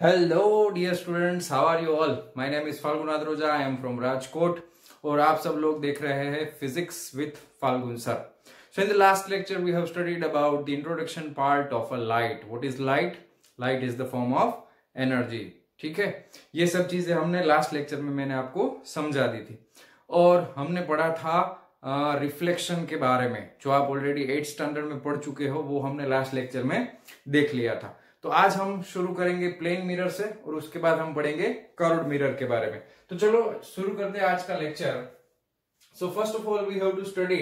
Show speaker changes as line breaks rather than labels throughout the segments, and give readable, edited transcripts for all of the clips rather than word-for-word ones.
Hello dear students, how are you all. My name is Falgun Adroja, I am from Rajkot और आप सब लोग देख रहे हैं physics with Falgun sir. So in the last lecture we have studied about the introduction part of a light. What is light? Light is the form of energy. ठीक है, ये सब चीजें हमने लास्ट लेक्चर में मैंने आपको समझा दी थी और हमने पढ़ा था रिफ्लेक्शन के बारे में, जो आप ऑलरेडी 8th स्टैंडर्ड में पढ़ चुके हो, वो हमने लास्ट लेक्चर में देख लिया था। तो आज हम शुरू करेंगे प्लेन मिरर से और उसके बाद हम पढ़ेंगे कर्व्ड मिरर के बारे में। तो चलो शुरू करते हैं आज का lecture. So first of all we have to study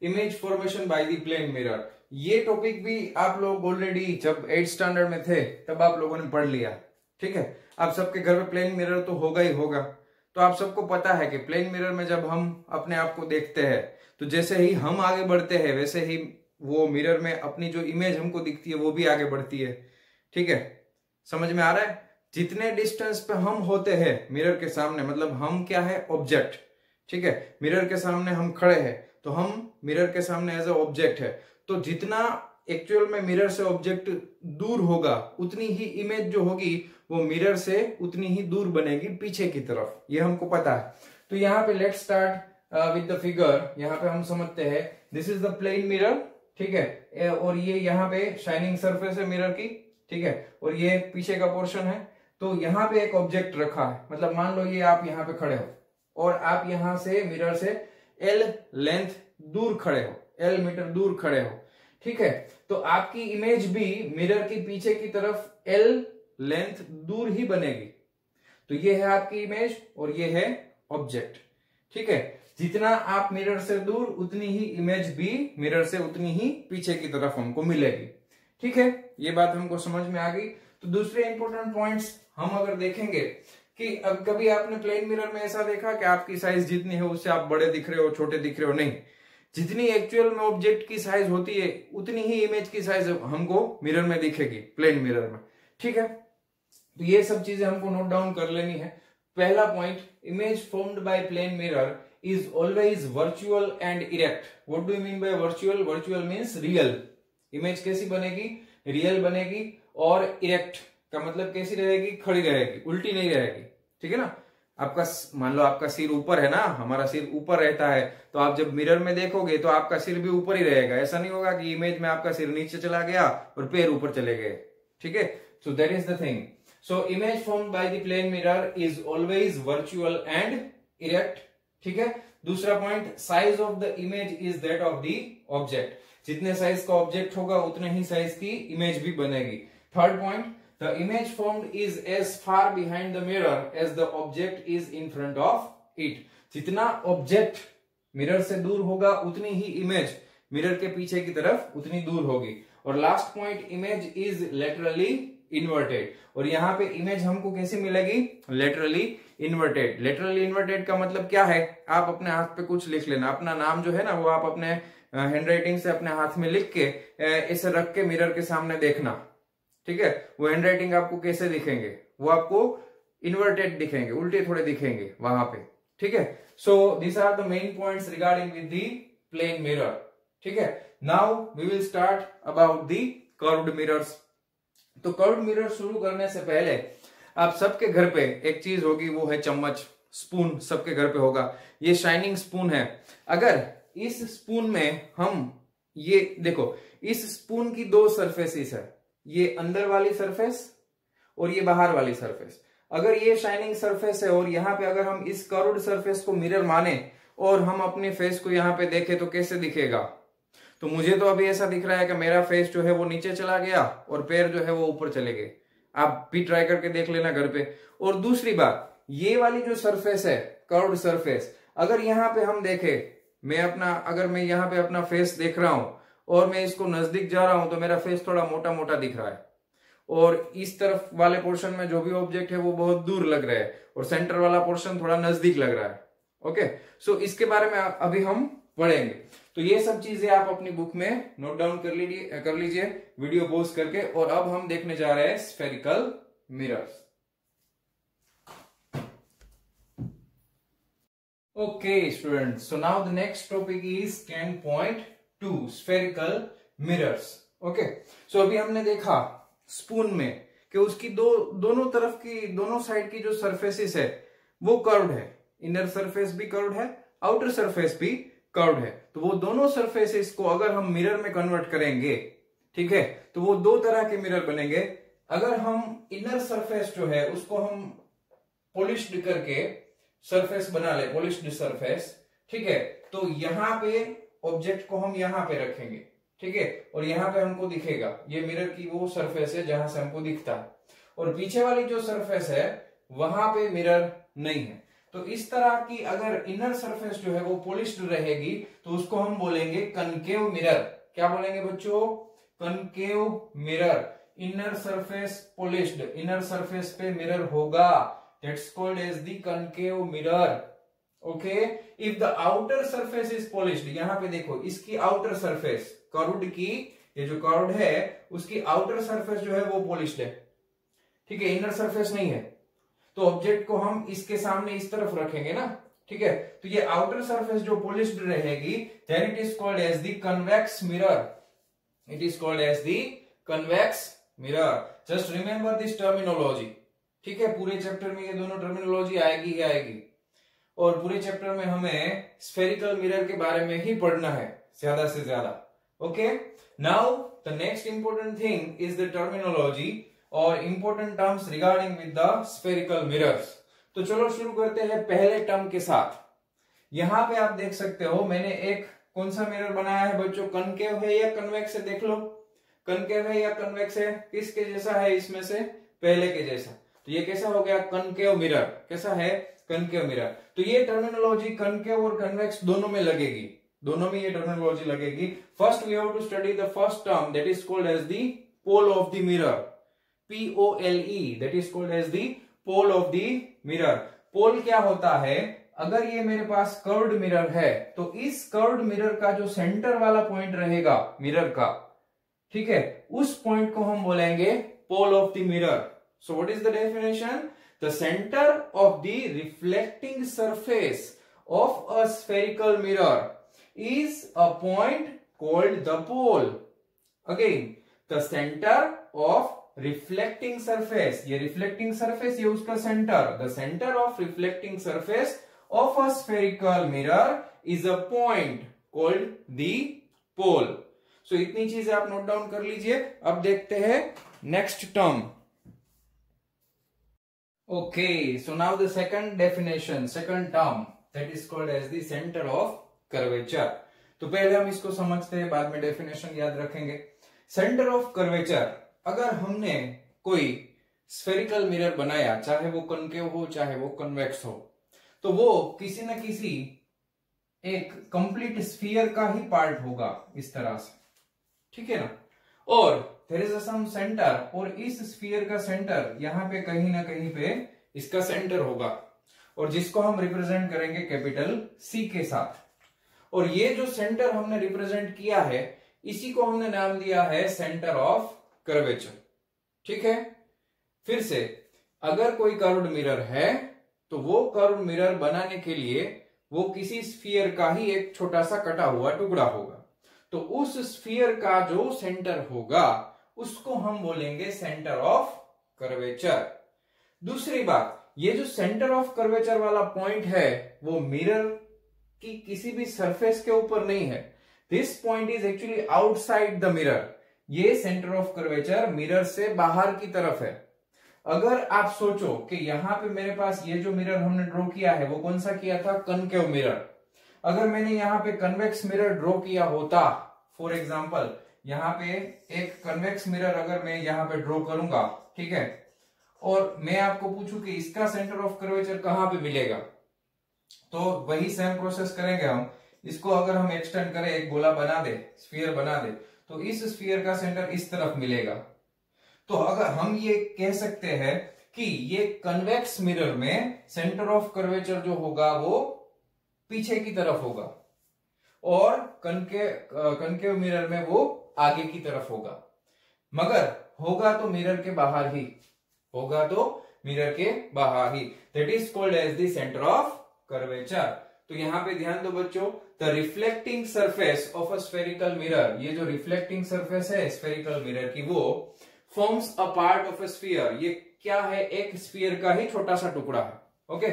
image formation by the plane mirror. ये टॉपिक भी आप लोग ऑलरेडी जब 8th स्टैंडर्ड में थे तब आप लोगों ने पढ़ लिया। ठीक है, आप सबके घर में प्लेन मिरर तो होगा ही होगा। तो आप सबको पता है कि प्लेन मिरर में जब हम अपने आप को देखते हैं तो जैसे ही हम आगे बढ़ते हैं वैसे ही वो मिरर में अपनी जो इमेज हमको दिखती है वो भी आगे बढ़ती है। ठीक है, समझ में आ रहा है? जितने डिस्टेंस पे हम होते हैं मिरर के सामने, मतलब हम क्या है? ऑब्जेक्ट। ठीक है, मिरर के सामने हम खड़े हैं तो हम मिरर के सामने एज ए ऑब्जेक्ट है। तो जितना एक्चुअल में मिरर से ऑब्जेक्ट दूर होगा उतनी ही इमेज जो होगी वो मिरर से उतनी ही दूर बनेगी पीछे की तरफ, ये हमको पता है। तो यहाँ पे let's start with the figure. यहाँ पे हम समझते हैं this is the plane mirror. ठीक है, और ये यहाँ पे शाइनिंग सरफेस है मिरर की। ठीक है, और ये पीछे का पोर्शन है। तो यहाँ पे एक ऑब्जेक्ट रखा है, मतलब मान लो ये आप यहाँ पे खड़े हो और आप यहाँ से मिरर से L लेंथ दूर खड़े हो, L मीटर दूर खड़े हो। ठीक है, तो आपकी इमेज भी मिरर के पीछे की तरफ L लेंथ दूर ही बनेगी। तो ये है आपकी इमेज और ये है ऑब्जेक्ट। ठीक है, जितना आप मिरर से दूर उतनी ही इमेज भी मिरर से उतनी ही पीछे की तरफ हमको मिलेगी। ठीक है, ये बात हमको समझ में आ गई। तो दूसरे इंपॉर्टेंट पॉइंट्स हम अगर देखेंगे कि अब कभी आपने प्लेन मिरर में ऐसा देखा कि आपकी साइज जितनी है उससे आप बड़े दिख रहे हो, छोटे दिख रहे हो? नहीं, जितनी एक्चुअल में ऑब्जेक्ट की साइज होती है उतनी ही इमेज की साइज हमको मिरर में दिखेगी, प्लेन मिरर में। ठीक है, तो ये सब चीजें हमको नोट डाउन कर लेनी है। पहला point, image formed by plane mirror is always virtual and erect. What do you mean by virtual? Virtual means real. Image कैसी बनेगी? रियल बनेगी। और इरेक्ट का मतलब कैसी रहेगी? खड़ी रहेगी, उल्टी नहीं रहेगी। ठीक है ना? आपका मान लो आपका सिर ऊपर है ना, हमारा सिर ऊपर रहता है, तो आप जब मिरर में देखोगे तो आपका सिर भी ऊपर ही रहेगा। ऐसा नहीं होगा कि इमेज में आपका सिर नीचे चला गया और पैर ऊपर चले गए। ठीक है, so that is the thing. So image formed by the plane mirror is always virtual and erect. ठीक है, दूसरा point, size of the image is that of the object. जितने साइज का ऑब्जेक्ट होगा उतने ही साइज की इमेज भी बनेगी। Third point, the image formed is as far behind the mirror as the object is in front of it. जितना object mirror से दूर होगा उतनी ही इमेज मिरर के पीछे की तरफ उतनी दूर होगी। और last point, image is laterally inverted. और यहाँ पे इमेज हमको कैसी मिलेगी? Laterally inverted. लेटरली इन्वर्टेड का मतलब क्या है? आप अपने हाथ पे कुछ लिख लेना, अपना नाम जो है ना वो आप अपने हैंड राइटिंग से अपने हाथ में लिख के ऐसे रख के मिरर के सामने देखना। ठीक है, वो हैंड राइटिंग आपको कैसे दिखेंगे? वो आपको इन्वर्टेड दिखेंगे, उल्टे थोड़े दिखेंगे वहां पे। ठीक है, so this are the main points regarding with the plane mirror. ठीक है, now we will start about the curved mirrors. तो कर्व्ड मिरर शुरू करने से पहले आप सबके घर पे एक चीज होगी, वो है चम्मच, स्पून। सबके घर पे होगा। ये शाइनिंग स्पून है। अगर इस स्पून में हम ये देखो, इस स्पून की दो सरफेसेस है, ये अंदर वाली सरफेस और ये बाहर वाली सरफेस। अगर ये शाइनिंग सरफेस है और यहाँ पे अगर हम इस कर्व्ड सरफेस को मिरर माने और हम अपने फेस को यहाँ पे देखें तो कैसे दिखेगा? तो मुझे तो अभी ऐसा दिख रहा है कि मेरा फेस जो है वो नीचे चला गया और पैर जो है वो ऊपर चले गए। आप भी ट्राई करके देख लेना घर पे। और दूसरी बात, ये वाली जो सरफेस है कर्व्ड सरफेस, अगर यहाँ पे हम देखें, अगर मैं यहाँ पे अपना फेस देख रहा हूं और मैं इसको नजदीक जा रहा हूं तो मेरा फेस थोड़ा मोटा मोटा दिख रहा है और इस तरफ वाले पोर्शन में जो भी ऑब्जेक्ट है वो बहुत दूर लग रहा है और सेंटर वाला पोर्शन थोड़ा नजदीक लग रहा है। ओके, सो इसके बारे में अभी हम पढ़ेंगे। तो ये सब चीजें आप अपनी बुक में नोट डाउन कर लीजिए वीडियो पॉज करके। और अब हम देखने जा रहे हैं spherical mirrors. Okay, students. So now the next topic is 10.2 spherical mirrors. Okay. So अभी हमने देखा स्पून में कि कि उसकी दोनों तरफ की, दोनों साइड की जो सरफेसेस है वो कर्व्ड है, इनर सरफेस भी कर्व्ड है, आउटर सरफेस भी कर्व्ड है। तो वो दोनों सरफेसेस को अगर हम मिरर में कन्वर्ट करेंगे, ठीक है, तो वो दो तरह के मिरर बनेंगे। अगर हम इनर सरफेस जो है उसको हम पॉलिश्ड करके सरफेस बना ले, पॉलिश्ड सरफेस, ठीक है, तो यहां पे ऑब्जेक्ट को हम यहां पे रखेंगे, ठीक है, और यहां पे हमको दिखेगा ये मिरर की वो सरफेस है जहां से हमको दिखता है, और पीछे वाली जो सरफेस है वहां पे मिरर नहीं है। तो इस तरह की अगर इनर सरफेस जो है वो पॉलिश्ड रहेगी तो उसको हम बोलेंगे कनकेव मिरर। क्या बोलेंगे बच्चों? Concave mirror. Inner surface polished, inner surface पे मिरर होगा, that's called as the concave mirror. Okay, if the outer surface is polished, यहां पे देखो इसकी आउटर सरफेस कर्व्ड की, ये जो कर्व्ड है उसकी आउटर सरफेस जो है वो पॉलिश्ड है, ठीक है, इनर सरफेस नहीं है, तो ऑब्जेक्ट को हम इसके सामने इस तरफ रखेंगे ना, ठीक है, तो ये आउटर सरफेस जो पॉलिश्ड रहेगी, then it is called as the convex mirror, it is called as the convex mirror. Just remember this terminology, ठीक है, पूरे चैप्टर में ये दोनों टर्मिनोलॉजी आएगी ही आएगी, और पूरे चैप्टर में हमें स्फेरिकल मिरर के बारे में ही पढ़ना है ज्यादा से ज्यादा। Okay, now the next important thing is the terminology और important terms regarding with the spherical mirrors. तो चलो शुरू करते हैं पहले टर्म के साथ। यहां पे आप देख सकते हो मैंने एक कौन सा मिरर बनाया है बच्चों? कनकेव है या कन्वेक्स है? देख लो, कनकेव है या कन्वेक्स है? किसके जैसा है इसमें से? पहले के जैसा। तो ये कैसा हो गया? Concave mirror. कैसा है? Concave mirror. तो ये टर्मिनोलॉजी कनकेव और कन्वेक्स दोनों में लगेगी, दोनों में ये टर्मिनोलॉजी लगेगी। First we have to study the first term that is called as the pole of the mirror, POLE, that is called as the pole of the mirror। पोल क्या होता है? अगर ये मेरे पास कर्व्ड मिरर है तो इस कर्व्ड मिरर का जो सेंटर वाला पॉइंट रहेगा मिरर का, ठीक है, उस पॉइंट को हम बोलेंगे pole of the mirror. So what is the definition? The centre of the reflecting surface of a spherical mirror is a point called the pole. Again, the centre of reflecting surface, ये reflecting surface, ये उसका centre, the centre of reflecting surface of a spherical mirror is a point called the pole. सो इतनी चीजें आप note down कर लीजिए। अब देखते हैं next term. Okay, so now the second definition, second term that is called as the centre of curvature. तो पहले हम इसको समझते हैं, बाद में डेफिनेशन याद रखेंगे। सेंटर ऑफ कर्वेचर, अगर हमने कोई स्फेरिकल मिरर बनाया, चाहे वो कनकेव हो चाहे वो कन्वेक्स हो, तो वो किसी न किसी एक कंप्लीट स्फीयर का ही पार्ट होगा इस तरह से, ठीक है ना, और देयर इज सम सेंटर, और इस स्फीयर का सेंटर यहां पे कहीं ना कहीं पे इसका सेंटर होगा, और जिसको हम रिप्रेजेंट करेंगे कैपिटल C के साथ। और ये जो सेंटर हमने रिप्रेजेंट किया है इसी को हमने नाम दिया है सेंटर ऑफ कर्वेचर, ठीक है। फिर से, अगर कोई कर्व्ड मिरर है तो वो कर्व्ड मिरर बनाने के लिए वो किसी स्फीयर का ही एक छोटा सा कटा हुआ टुकड़ा होगा, तो उस स्फीयर का जो सेंटर होगा उसको हम बोलेंगे सेंटर ऑफ कर्वेचर। दूसरी बात, ये जो सेंटर ऑफ कर्वेचर वाला पॉइंट है वो मिरर की किसी भी सरफेस के ऊपर नहीं है, this point is actually outside the mirror. ये सेंटर ऑफ कर्वेचर मिरर से बाहर की तरफ है। अगर आप सोचो कि यहां पे मेरे पास ये जो मिरर हमने ड्रॉ किया है वो कौन सा किया था? Concave mirror. अगर मैंने यहां पे कन्वेक्स मिरर ड्रॉ किया होता, फॉर एग्जांपल यहां पे एक कन्वेक्स मिरर अगर मैं यहां पे ड्रॉ करूंगा, ठीक है, और मैं आपको पूछूं कि इसका सेंटर ऑफ कर्वेचर कहां पे मिलेगा, तो वही सेम प्रोसेस करेंगे हम। इसको अगर हम एक्सटेंड करें, एक गोला बना दे, स्फीयर बना दे, तो इस स्फीयर का सेंटर इस तरफ मिलेगा। तो अगर हम ये कह सकते हैं कि ये कन्वेक्स मिरर में सेंटर ऑफ कर्वेचर जो होगा वो पीछे की तरफ होगा, और कनकेव मिरर में वो आगे की तरफ होगा, मगर होगा तो मिरर के बाहर ही, होगा तो मिरर के बाहर ही। That is called as the centre of curvature. तो यहां पे ध्यान दो बच्चों, the reflecting surface of a spherical mirror, ये जो रिफ्लेक्टिंग सरफेस है स्फेरिकल मिरर की वो forms a part of a sphere, ये क्या है, एक स्फीयर का ही छोटा सा टुकड़ा है, okay.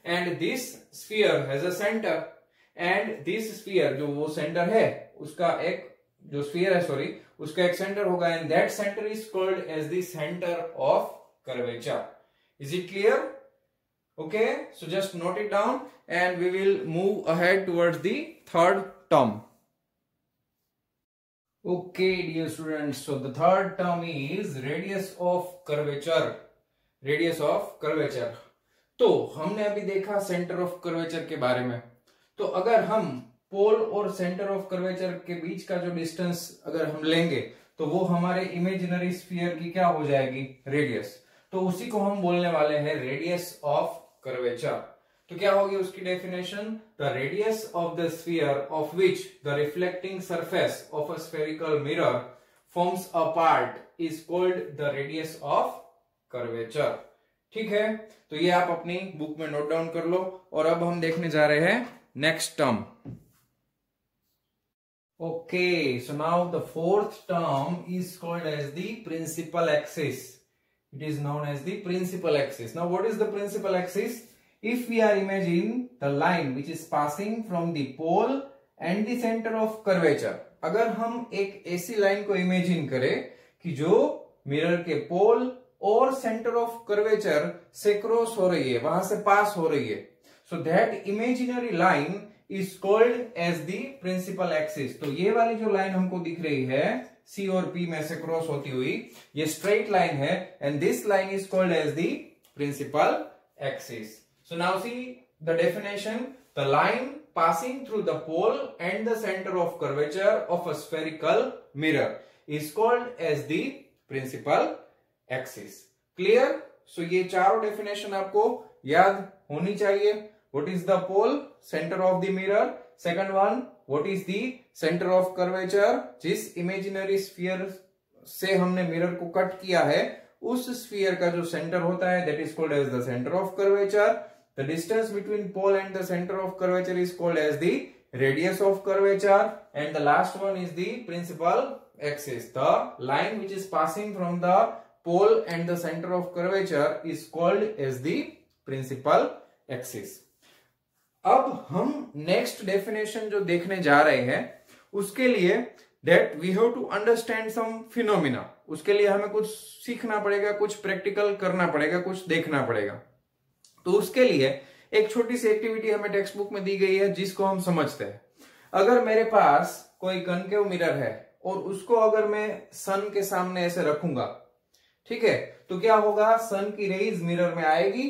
And this sphere has a centre, and this sphere जो वो सेंटर है उसका एक, जो स्फीयर है सॉरी, उसका एक सेंटर होगा, and that centre is called as the centre of curvature. Is it clear? Okay, so just note it down and we will move ahead towards the third term. Okay, dear students, so the third term is radius of curvature. Radius of curvature. तो हमने अभी देखा centre of curvature के बारे में। तो अगर हम पोल और सेंटर ऑफ कर्वेचर के बीच का जो डिस्टेंस अगर हम लेंगे तो वो हमारे इमेजिनरी स्फीयर की क्या हो जाएगी, रेडियस। तो उसी को हम बोलने वाले हैं रेडियस ऑफ कर्वेचर। तो क्या होगी उसकी definition, the radius of the sphere of which the reflecting surface of a spherical mirror forms a part is called the radius of curvature. ठीक है, तो ये आप अपनी बुक में नोट डाउन कर लो। और अब हम देखने जा रहे हैं next term. Okay, so now the fourth term is called as the principal axis. It is known as the principal axis. Now what is the principal axis? If we are imagining the line which is passing from the pole and the center of curvature, अगर हम एक ऐसी line को imagine करें कि जो mirror के पोल और सेंटर ऑफ कर्वेचर से क्रॉस हो रही है, वहां से पास हो रही है, so that imaginary line is called as the principal axis. तो ये वाली जो लाइन हमको दिख रही है सी और पी में से क्रॉस होती हुई, ये स्ट्रेट लाइन है, and this line is called as the principal axis. So now see the definition, the line passing through the pole and the centre of curvature of a spherical mirror is called as the principal axis. Clear? So ये चारों definition आपको याद होनी चाहिए. What is the pole, centre of the mirror. Second one, what is the centre of curvature, जिस imaginary sphere से हमने mirror को कट किया है उस स्फीयर का जो सेंटर होता है that is called as the centre of curvature. The distance between pole and the centre of curvature is called as the radius of curvature. And the last one is the principal axis. The line which is passing from the pole and the centre of curvature is called as the principal axis. अब हम next definition जो देखने जा रहे हैं उसके लिए that we have to understand some phenomena. उसके लिए हमें कुछ सीखना पड़ेगा, कुछ प्रैक्टिकल करना पड़ेगा, कुछ देखना पड़ेगा. तो उसके लिए एक छोटी सी एक्टिविटी हमें टेक्स्ट बुक में दी गई है जिसको हम समझते हैं. अगर मेरे पास कोई कनकेव मिरर है और उसको अगर मैं सन के सामने ऐसे रखूंगा, ठीक है, तो क्या होगा, सन की रेज मिरर में आएगी,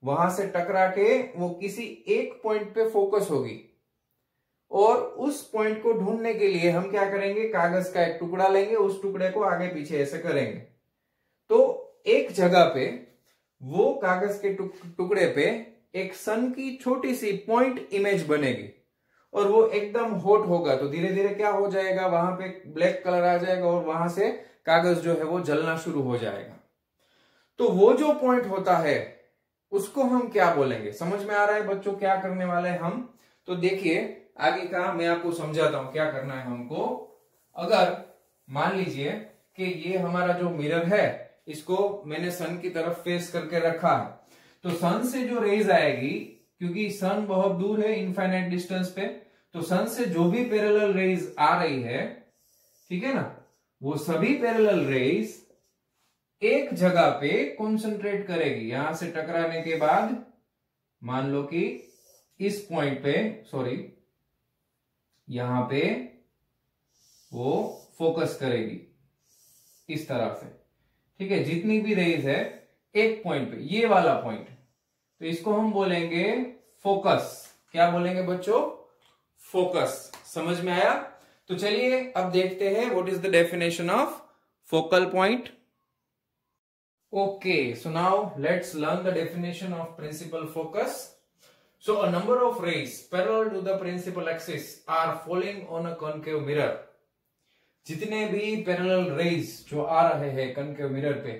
वहां से टकरा के वो किसी एक पॉइंट पे फोकस होगी, और उस पॉइंट को ढूंढने के लिए हम क्या करेंगे, कागज का एक टुकड़ा लेंगे, उस टुकड़े को आगे पीछे ऐसे करेंगे, तो एक जगह पे वो कागज के टुकड़े पे एक सन की छोटी सी पॉइंट इमेज बनेगी और वो एकदम हॉट होगा. तो धीरे धीरे क्या हो जाएगा, वहां पे ब्लैक कलर आ जाएगा और वहां से कागज जो है वो जलना शुरू हो जाएगा. तो वो जो पॉइंट होता है उसको हम क्या बोलेंगे, समझ में आ रहा है बच्चों क्या करने वाले हैं हम? तो देखिए आगे का मैं आपको समझाता हूं क्या करना है हमको. अगर मान लीजिए कि ये हमारा जो मिरर है इसको मैंने सन की तरफ फेस करके रखा है, तो सन से जो रेज आएगी, क्योंकि सन बहुत दूर है इनफाइनाइट डिस्टेंस पे, तो सन से जो भी पैरेलल रेज आ रही है, ठीक है ना, वो सभी पैरेलल रेज एक जगह पे कंसंट्रेट करेगी. यहां से टकराने के बाद मान लो कि इस पॉइंट पे, सॉरी, यहां पे वो फोकस करेगी इस तरह से, ठीक है, जितनी भी रेज है एक पॉइंट पे, ये वाला पॉइंट, तो इसको हम बोलेंगे फोकस. क्या बोलेंगे बच्चों? फोकस. समझ में आया? तो चलिए अब देखते हैं what is the definition of focal point. Okay, so now let's learn the definition of principal focus. So a number of rays parallel to the principal axis are falling on a concave mirror. जितने भी parallel raise जो आ रहे हैं concave mirror पे,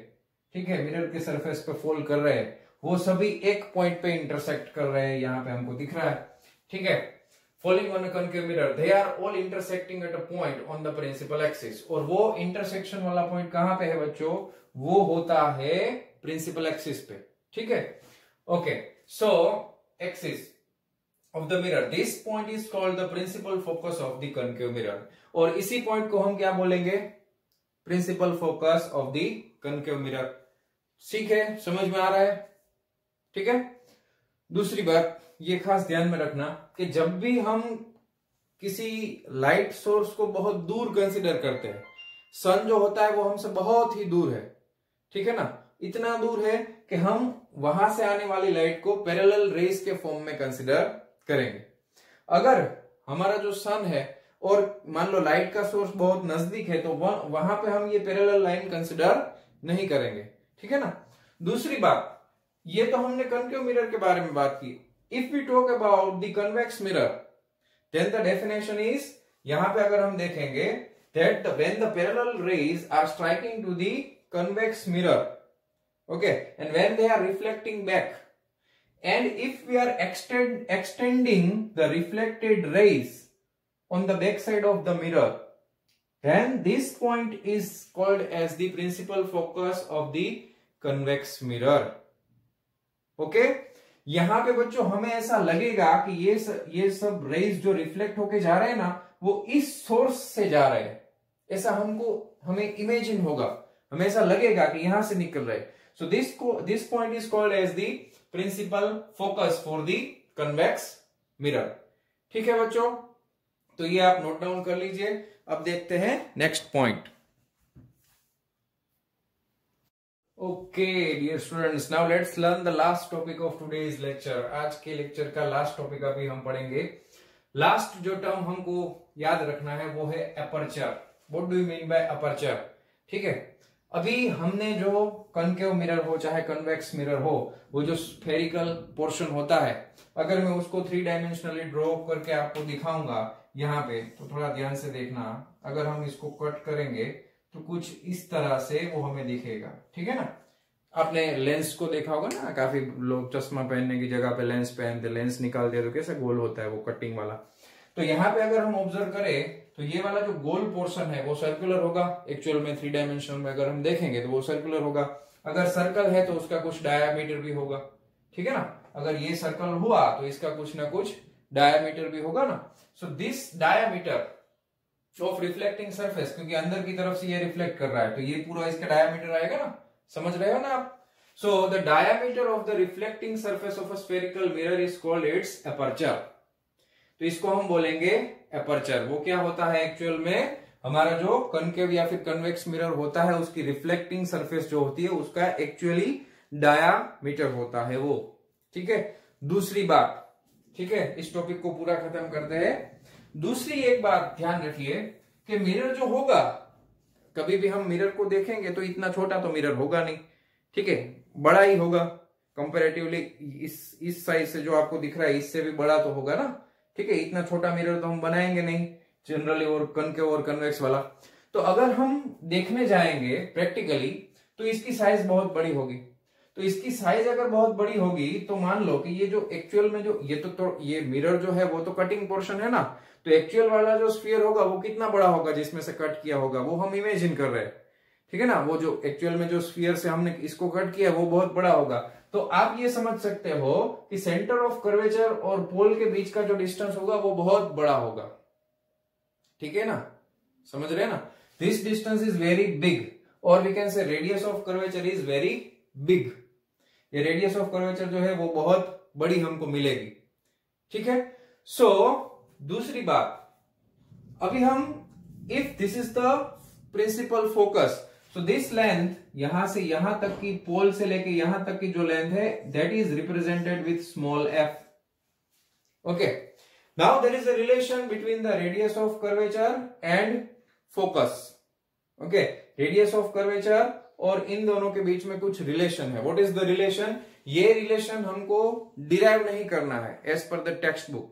ठीक है, mirror के surface पे फॉल कर रहे हैं, वो सभी एक पॉइंट पे इंटरसेक्ट कर रहे हैं. यहां पे हमको दिख रहा है, ठीक है. falling on a concave mirror, they are all intersecting at a point on the principal axis. और वो intersection वाला point कहां पे है बच्चों? वो होता है principal axis पे, ठीक है? Okay, so axis of the mirror, this point is called the principal focus of the concave mirror. और इसी point को हम क्या बोलेंगे? Principal focus of the concave mirror. ठीक है, समझ में आ रहा है? ठीक है। दूसरी बात ये खास ध्यान में रखना कि जब भी हम किसी लाइट सोर्स को बहुत दूर कंसीडर करते हैं, सन जो होता है वो हमसे बहुत ही दूर है, ठीक है ना, इतना दूर है कि हम वहां से आने वाली लाइट को पैरेलल रेज के फॉर्म में कंसीडर करेंगे। अगर हमारा जो सन है और मान लो लाइट का सोर्स बहुत नजदीक है, तो वहां पे हम ये पैरेलल लाइन कंसीडर नहीं करेंगे, ठीक है ना। दूसरी बात, ये तो हमने कनकेव मिरर के बारे में बात की। If we talk about the convex mirror, then the definition is, यहां पे अगर हम देखेंगे that when the parallel rays are striking to the convex mirror, okay, and when they are reflecting back, and if we are extending the reflected rays on the back side of the mirror, then this point is called as the principal focus of the convex mirror. Okay, यहां पे बच्चों हमें ऐसा लगेगा कि ये सब raise जो रिफ्लेक्ट होके जा रहे हैं ना, वो इस सोर्स से जा रहे हैं, ऐसा हमें इमेजिन होगा, हमें ऐसा लगेगा कि यहां से निकल रहे। So this point is called as the principal focus for the convex mirror. ठीक है बच्चों, तो ये आप नोट डाउन कर लीजिए। अब देखते हैं next point. Okay dear students, now let's learn the last topic of today's lecture. आज के लेक्चर का लास्ट टॉपिक अभी हम पढ़ेंगे। लास्ट जो टर्म हमको याद रखना है वो है aperture. What do you mean bye aperture? ठीक है, अभी हमने जो कनकेव मिरर हो चाहे कन्वेक्स मिरर हो, वो जो स्फेरिकल पोर्शन होता है, अगर मैं उसको 3 डायमेंशनली ड्रॉ करके आपको दिखाऊंगा यहाँ पे, तो थोड़ा ध्यान से देखना। अगर हम इसको कट करेंगे तो कुछ इस तरह से वो हमें दिखेगा, ठीक है ना। आपने लेंस को देखा होगा ना, काफी लोग चश्मा पहनने की जगह पे लेंस पहनते, लेंस निकाल दिया तो कैसे गोल होता है वो कटिंग वाला। तो यहाँ पे अगर हम ऑब्जर्व करें तो ये वाला जो गोल पोर्शन है वो सर्कुलर होगा। एक्चुअल में 3 डायमेंशन में अगर हम देखेंगे तो वो सर्कुलर होगा। अगर सर्कल है तो उसका कुछ डायामीटर भी होगा, ठीक है ना। अगर ये सर्कल हुआ तो इसका कुछ ना कुछ डायामीटर भी होगा ना। So this diameter of reflecting surface, क्योंकि अंदर की तरफ से ये रिफ्लेक्ट कर रहा है, तो ये पूरा इसका डायामीटर आएगा ना, समझ रहे हो ना आप। So the diameter of the reflecting surface of a spherical mirror is called its aperture. तो इसको हम बोलेंगे अपर्चर। वो क्या होता है एक्चुअल में, हमारा जो कनकेव या फिर कन्वेक्स मिरर होता है उसकी रिफ्लेक्टिंग सरफेस जो होती है उसका एक्चुअली डायामीटर होता है वो, ठीक है। दूसरी बात, ठीक है, इस टॉपिक को पूरा खत्म करते हैं। दूसरी एक बात ध्यान रखिए कि मिरर जो होगा, कभी भी हम मिरर को देखेंगे तो इतना छोटा तो मिरर होगा नहीं, ठीक है, बड़ा ही होगा कंपैरेटिवली। इस साइज से जो आपको दिख रहा है इससे भी बड़ा तो होगा ना, ठीक है। इतना छोटा मिरर तो हम बनाएंगे नहीं जनरली, और कनकेव और कन्वेक्स वाला। तो अगर हम देखने जाएंगे प्रैक्टिकली तो इसकी साइज बहुत बड़ी होगी। तो इसकी साइज अगर बहुत बड़ी होगी तो मान लो कि ये जो एक्चुअल में जो ये मिरर जो है वो तो कटिंग पोर्शन है ना, तो एक्चुअल वाला जो स्फीयर होगा वो कितना बड़ा होगा जिसमें से कट किया होगा, वो हम इमेजिन कर रहे हैं, ठीक है ना। वो जो एक्चुअल में जो स्फीयर से हमने इसको कट किया वो बहुत बड़ा होगा। तो आप ये समझ सकते हो कि सेंटर ऑफ कर्वेचर और पोल के बीच का जो डिस्टेंस होगा वो बहुत बड़ा होगा, ठीक है ना, समझ रहे हैं ना। This distance is very big, और we can say radius of curvature is very big. ये रेडियस ऑफ कर्वेचर जो है वो बहुत बड़ी हमको मिलेगी, ठीक है। सो दूसरी बात, अभी हम if this is the principal focus, so this length यहां से यहां तक की, पोल से लेके यहां तक की जो लेंथ है, that is represented with small f. Okay, now there is a relation between the radius of curvature and focus. Okay, radius of curvature और इन दोनों के बीच में कुछ रिलेशन है। What is the relation? ये रिलेशन हमको डिराइव नहीं करना है as per the text book,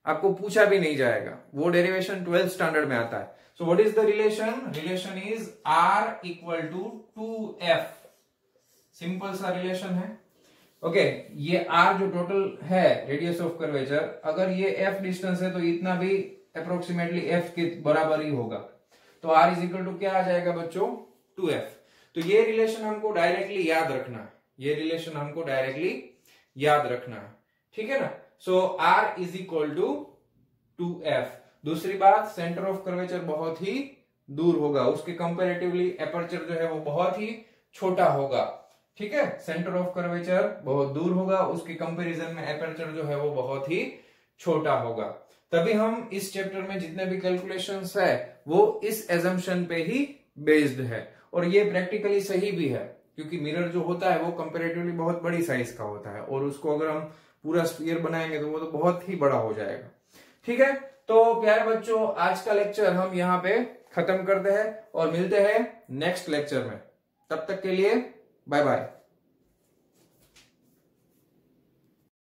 आपको पूछा भी नहीं जाएगा, वो डेरिवेशन 12th स्टैंडर्ड में आता है। सो what is the relation? Relation is R = 2F। Simple सा रिलेशन है। ओके, ये आर जो टोटल है रेडियस ऑफ कर्वेचर, अगर ये एफ डिस्टेंस है तो इतना भी अप्रोक्सीमेटली एफ के बराबर ही होगा। तो आर इज इक्वल टू क्या आ जाएगा बच्चों, 2f। तो ये रिलेशन हमको डायरेक्टली याद रखना है, ये रिलेशन हमको डायरेक्टली याद रखना है, ठीक है ना। So R is equal to 2f। दूसरी बात, सेंटर ऑफ कर्वेचर बहुत ही दूर होगा, उसके कंपैरेटिवली एपर्चर जो है वो बहुत ही छोटा होगा, ठीक है। सेंटर ऑफ कर्वेचर बहुत दूर होगा, उसके कंपैरिजन में एपर्चर जो है वो बहुत ही छोटा होगा। तभी हम इस चैप्टर में जितने भी कैलकुलेशंस है वो इस एजम्पशन पे ही बेस्ड है, और ये प्रैक्टिकली सही भी है, क्योंकि मिरर जो होता है वो कंपैरेटिवली बहुत बड़ी साइज का होता है, और उसको अगर हम पूरा स्फीयर बनाएंगे तो वो तो बहुत ही बड़ा हो जाएगा, ठीक है। तो प्यारे बच्चों, आज का लेक्चर हम यहाँ पे खत्म करते हैं और मिलते हैं नेक्स्ट लेक्चर में। तब तक के लिए बाय बाय।